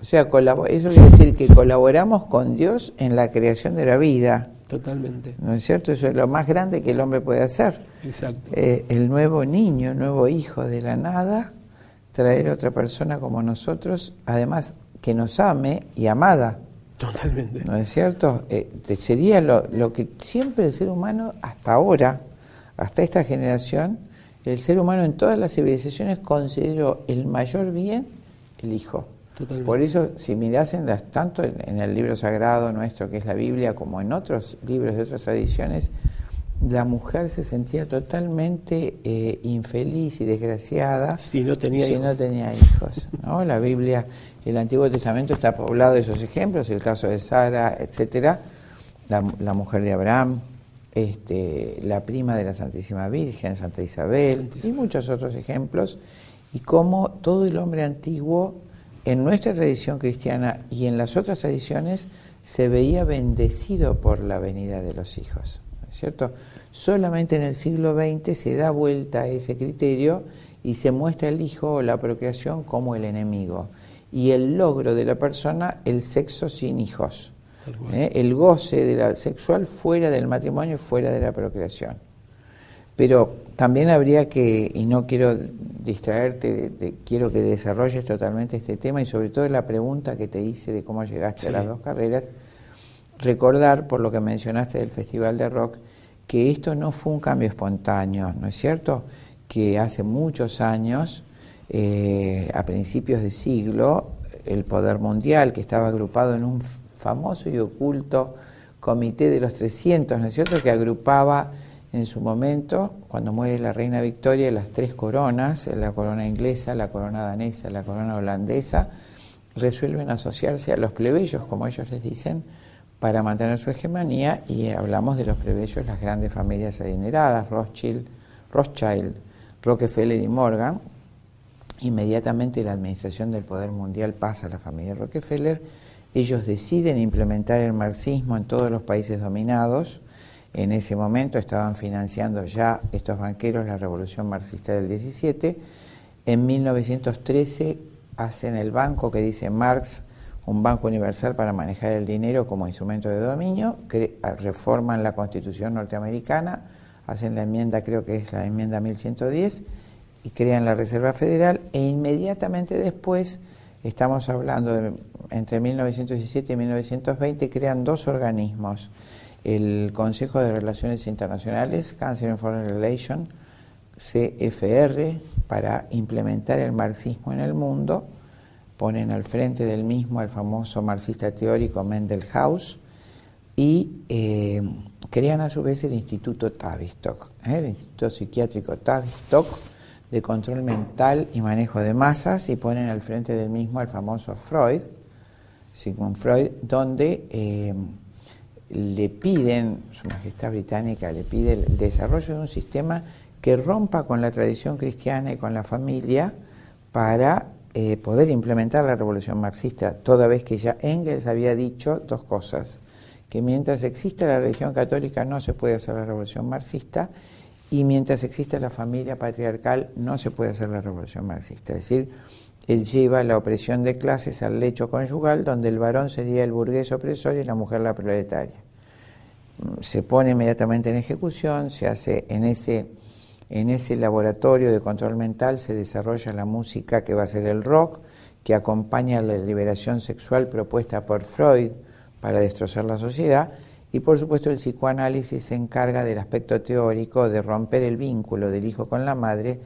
sea, eso quiere decir que colaboramos con Dios en la creación de la vida. Totalmente. ¿No es cierto? Eso es lo más grande que el hombre puede hacer. Exacto. El nuevo niño, el nuevo hijo de la nada, traer a otra persona como nosotros, además que nos ame y amada. Totalmente. ¿No es cierto? Sería lo que siempre el ser humano, hasta ahora, hasta esta generación, el ser humano en todas las civilizaciones consideró el mayor bien el hijo. Totalmente. Por eso, si mirasen tanto en el libro sagrado nuestro, que es la Biblia, como en otros libros de otras tradiciones, la mujer se sentía totalmente infeliz y desgraciada si no tenía hijos, ¿no? La Biblia, el Antiguo Testamento está poblado de esos ejemplos, el caso de Sara, etcétera, la mujer de Abraham, la prima de la Santísima Virgen, Santa Isabel, y muchos otros ejemplos, y cómo todo el hombre antiguo, en nuestra tradición cristiana y en las otras tradiciones, se veía bendecido por la venida de los hijos, ¿no es cierto? Solamente en el siglo XX se da vuelta a ese criterio y se muestra el hijo o la procreación como el enemigo, y el logro de la persona, el sexo sin hijos, el goce de la sexual fuera del matrimonio, fuera de la procreación. Pero también habría que, y no quiero distraerte, quiero que desarrolles totalmente este tema, y sobre todo la pregunta que te hice de cómo llegaste a las dos carreras, recordar, por lo que mencionaste del Festival de Rock, que esto no fue un cambio espontáneo, ¿no es cierto? Que hace muchos años, a principios de siglo, el poder mundial, que estaba agrupado en un famoso y oculto Comité de los 300, ¿no es cierto?, que agrupaba en su momento, cuando muere la reina Victoria, las tres coronas, la corona inglesa, la corona danesa, la corona holandesa, resuelven asociarse a los plebeyos, como ellos les dicen, para mantener su hegemonía, y hablamos de los plebeyos, las grandes familias adineradas, Rothschild, Rockefeller y Morgan. Inmediatamente la administración del poder mundial pasa a la familia Rockefeller. Ellos deciden implementar el marxismo en todos los países dominados. En ese momento estaban financiando ya estos banqueros la revolución marxista del 17. En 1913 hacen el banco que dice Marx, un banco universal para manejar el dinero como instrumento de dominio, reforman la Constitución norteamericana, hacen la enmienda, creo que es la enmienda 1110, y crean la Reserva Federal, e inmediatamente después, estamos hablando de entre 1917 y 1920, crean dos organismos, el Consejo de Relaciones Internacionales, Council on Foreign Relations, CFR, para implementar el marxismo en el mundo. Ponen al frente del mismo al famoso marxista teórico Mendel Haus, y crean a su vez el Instituto Tavistock, el Instituto Psiquiátrico Tavistock de control mental y manejo de masas, y ponen al frente del mismo al famoso Freud, Sigmund Freud, donde le piden, Su Majestad Británica le pide el desarrollo de un sistema que rompa con la tradición cristiana y con la familia para poder implementar la revolución marxista, toda vez que ya Engels había dicho dos cosas: que mientras exista la religión católica no se puede hacer la revolución marxista, y mientras exista la familia patriarcal no se puede hacer la revolución marxista. Es decir, él lleva la opresión de clases al lecho conyugal, donde el varón sería el burgués opresor y la mujer la proletaria. Se pone inmediatamente en ejecución, se hace en ese laboratorio de control mental, se desarrolla la música que va a ser el rock, que acompaña la liberación sexual propuesta por Freud para destrozar la sociedad, y por supuesto el psicoanálisis se encarga del aspecto teórico de romper el vínculo del hijo con la madre,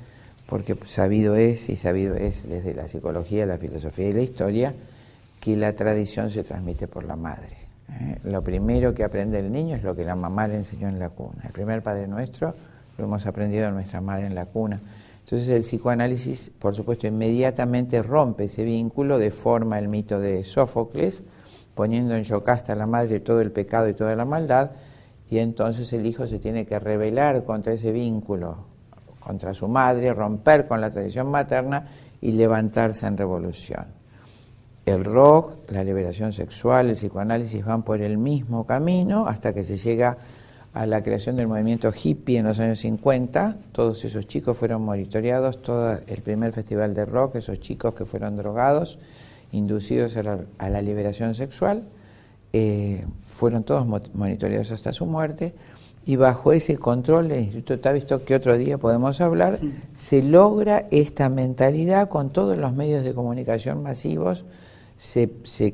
porque sabido es desde la psicología, la filosofía y la historia, que la tradición se transmite por la madre. Lo primero que aprende el niño es lo que la mamá le enseñó en la cuna. El primer Padre Nuestro lo hemos aprendido de nuestra madre en la cuna. Entonces el psicoanálisis, por supuesto, inmediatamente rompe ese vínculo, deforma el mito de Sófocles, poniendo en Yocasta a la madre todo el pecado y toda la maldad, y entonces el hijo se tiene que rebelar contra ese vínculo, contra su madre, romper con la tradición materna y levantarse en revolución. El rock, la liberación sexual, el psicoanálisis van por el mismo camino hasta que se llega a la creación del movimiento hippie en los años 50. Todos esos chicos fueron monitoreados, todo el primer festival de rock, esos chicos que fueron drogados inducidos a la liberación sexual, fueron todos monitoreados hasta su muerte, y bajo ese control del Instituto Tavistock, que otro día podemos hablar, se logra esta mentalidad con todos los medios de comunicación masivos, se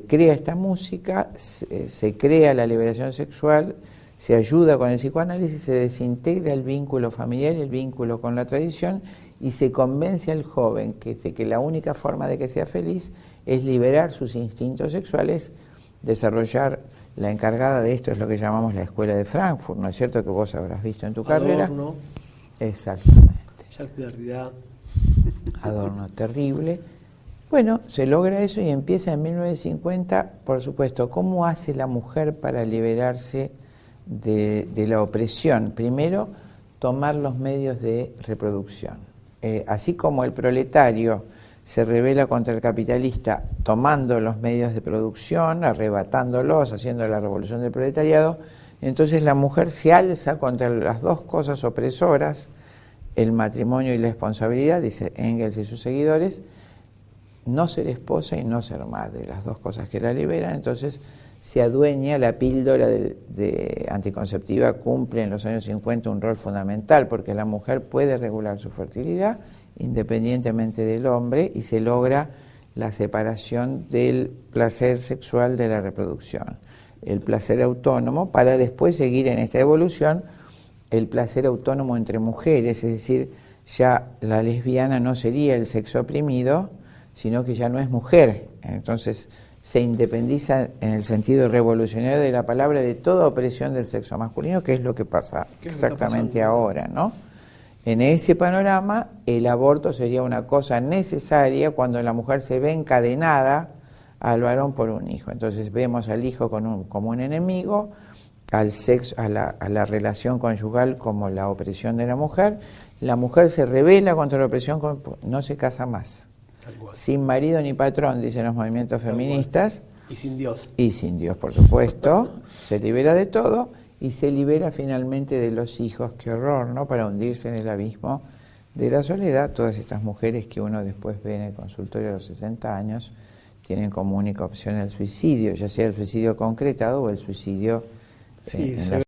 crea esta música, se crea la liberación sexual, se ayuda con el psicoanálisis, se desintegra el vínculo familiar, el vínculo con la tradición, y se convence al joven que la única forma de que sea feliz es liberar sus instintos sexuales, desarrollar. La encargada de esto es lo que llamamos la Escuela de Frankfurt, ¿no es cierto?, que vos habrás visto en tu carrera. Adorno. Exactamente. Jacques Derrida. Adorno, terrible. Bueno, se logra eso y empieza en 1950, por supuesto. ¿Cómo hace la mujer para liberarse de la opresión? Primero, tomar los medios de reproducción. Así como el proletario se rebela contra el capitalista tomando los medios de producción, arrebatándolos, haciendo la revolución del proletariado, entonces la mujer se alza contra las dos cosas opresoras, el matrimonio y la responsabilidad, dice Engels y sus seguidores, no ser esposa y no ser madre, las dos cosas que la liberan. Entonces se adueña la píldora de anticonceptiva, cumple en los años 50 un rol fundamental, porque la mujer puede regular su fertilidad independientemente del hombre, y se logra la separación del placer sexual de la reproducción, el placer autónomo, para después seguir en esta evolución el placer autónomo entre mujeres, es decir, ya la lesbiana no sería el sexo oprimido, sino que ya no es mujer. Entonces se independiza en el sentido revolucionario de la palabra de toda opresión del sexo masculino, que es lo que pasa exactamente ahora, ¿no? En ese panorama, el aborto sería una cosa necesaria cuando la mujer se ve encadenada al varón por un hijo. Entonces vemos al hijo como un enemigo, al sexo, a la relación conyugal como la opresión de la mujer se rebela contra la opresión, no se casa más. Sin marido ni patrón, dicen los movimientos feministas. Y sin Dios. Y sin Dios, por supuesto. Se libera de todo y se libera finalmente de los hijos. Qué horror, ¿no? Para hundirse en el abismo de la soledad. Todas estas mujeres que uno después ve en el consultorio a los 60 años tienen como única opción el suicidio, ya sea el suicidio concretado o el suicidio en la